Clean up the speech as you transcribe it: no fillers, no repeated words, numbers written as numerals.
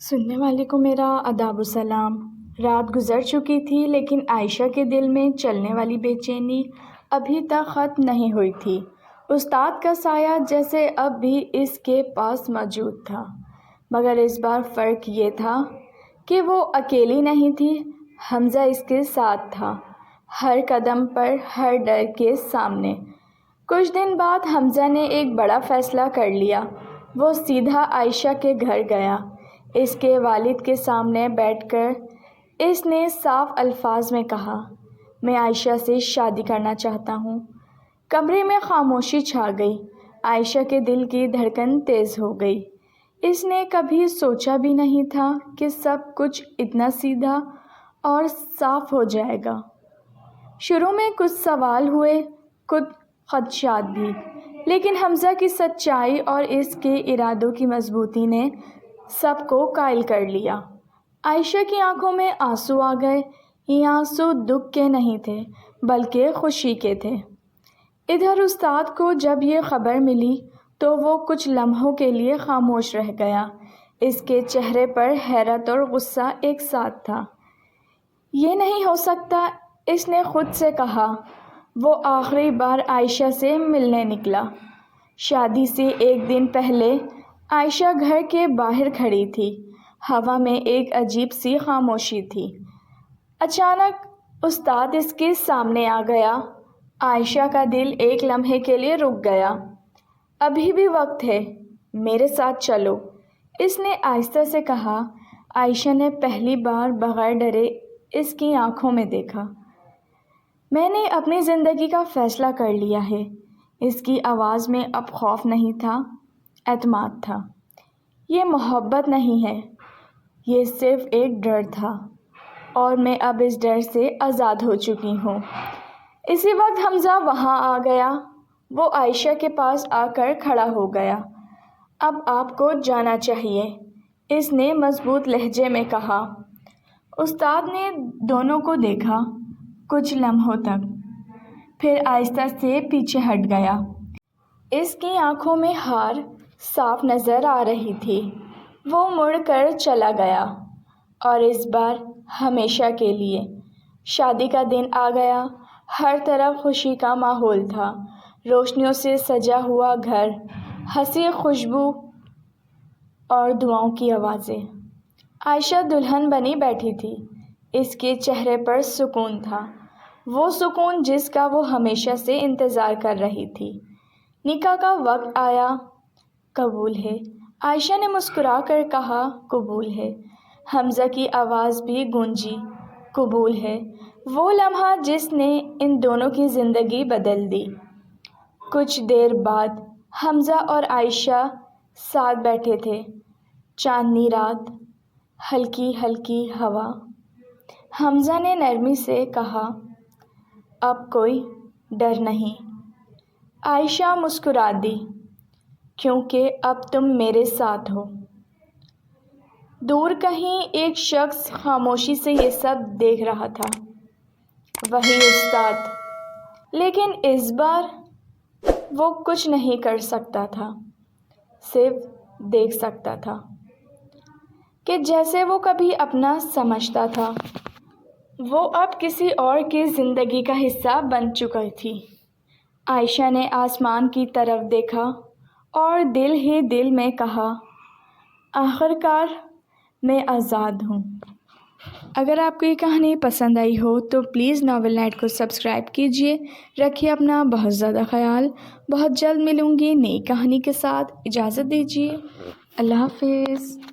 سننے والے کو میرا آداب و سلام۔ رات گزر چکی تھی لیکن عائشہ کے دل میں چلنے والی بے چینی ابھی تک ختم نہیں ہوئی تھی۔ استاد کا سایہ جیسے اب بھی اس کے پاس موجود تھا، مگر اس بار فرق یہ تھا کہ وہ اکیلی نہیں تھی، حمزہ اس کے ساتھ تھا، ہر قدم پر، ہر ڈر کے سامنے۔ کچھ دن بعد حمزہ نے ایک بڑا فیصلہ کر لیا۔ وہ سیدھا عائشہ کے گھر گیا۔ اس کے والد کے سامنے بیٹھ کر اس نے صاف الفاظ میں کہا، میں عائشہ سے شادی کرنا چاہتا ہوں۔ کمرے میں خاموشی چھا گئی۔ عائشہ کے دل کی دھڑکن تیز ہو گئی۔ اس نے کبھی سوچا بھی نہیں تھا کہ سب کچھ اتنا سیدھا اور صاف ہو جائے گا۔ شروع میں کچھ سوال ہوئے، کچھ خدشات بھی، لیکن حمزہ کی سچائی اور اس کے ارادوں کی مضبوطی نے سب کو قائل کر لیا۔ عائشہ کی آنکھوں میں آنسو آ گئے۔ یہ آنسو دکھ کے نہیں تھے بلکہ خوشی کے تھے۔ ادھر استاد کو جب یہ خبر ملی تو وہ کچھ لمحوں کے لیے خاموش رہ گیا۔ اس کے چہرے پر حیرت اور غصہ ایک ساتھ تھا۔ یہ نہیں ہو سکتا، اس نے خود سے کہا۔ وہ آخری بار عائشہ سے ملنے نکلا۔ شادی سے ایک دن پہلے عائشہ گھر کے باہر کھڑی تھی۔ ہوا میں ایک عجیب سی خاموشی تھی۔ اچانک استاد اس کے سامنے آ گیا۔ عائشہ کا دل ایک لمحے کے لیے رک گیا۔ ابھی بھی وقت ہے، میرے ساتھ چلو، اس نے آہستہ سے کہا۔ عائشہ نے پہلی بار بغیر ڈرے اس کی آنکھوں میں دیکھا۔ میں نے اپنی زندگی کا فیصلہ کر لیا ہے۔ اس کی آواز میں اب خوف نہیں تھا، اعتماد تھا۔ یہ محبت نہیں ہے، یہ صرف ایک ڈر تھا، اور میں اب اس ڈر سے آزاد ہو چکی ہوں۔ اسی وقت حمزہ وہاں آ گیا۔ وہ عائشہ کے پاس آ کر کھڑا ہو گیا۔ اب آپ کو جانا چاہیے، اس نے مضبوط لہجے میں کہا۔ استاد نے دونوں کو دیکھا کچھ لمحوں تک، پھر آہستہ سے پیچھے ہٹ گیا۔ اس کی آنکھوں میں ہار صاف نظر آ رہی تھی۔ وہ مڑ کر چلا گیا، اور اس بار ہمیشہ کے لیے۔ شادی کا دن آ گیا۔ ہر طرف خوشی کا ماحول تھا، روشنیوں سے سجا ہوا گھر، ہنسی، خوشبو اور دعاؤں کی آوازیں۔ عائشہ دلہن بنی بیٹھی تھی۔ اس کے چہرے پر سکون تھا، وہ سکون جس کا وہ ہمیشہ سے انتظار کر رہی تھی۔ نکاح کا وقت آیا۔ قبول ہے، عائشہ نے مسکرا کر کہا۔ قبول ہے، حمزہ کی آواز بھی گونجی۔ قبول ہے، وہ لمحہ جس نے ان دونوں کی زندگی بدل دی۔ کچھ دیر بعد حمزہ اور عائشہ ساتھ بیٹھے تھے۔ چاندنی رات، ہلکی ہلکی ہوا۔ حمزہ نے نرمی سے کہا، اب کوئی ڈر نہیں۔ عائشہ مسکرا دی، کیونکہ اب تم میرے ساتھ ہو۔ دور کہیں ایک شخص خاموشی سے یہ سب دیکھ رہا تھا، وہی استاد۔ لیکن اس بار وہ کچھ نہیں کر سکتا تھا، صرف دیکھ سکتا تھا کہ جیسے وہ کبھی اپنا سمجھتا تھا، وہ اب کسی اور کی زندگی کا حصہ بن چکی تھی۔ عائشہ نے آسمان کی طرف دیکھا اور دل ہی دل میں کہا، آخر کار میں آزاد ہوں۔ اگر آپ کو یہ کہانی پسند آئی ہو تو پلیز ناول نائٹ کو سبسکرائب کیجیے۔ رکھیے اپنا بہت زیادہ خیال۔ بہت جلد ملوں گی نئی کہانی کے ساتھ۔ اجازت دیجیے، اللہ حافظ۔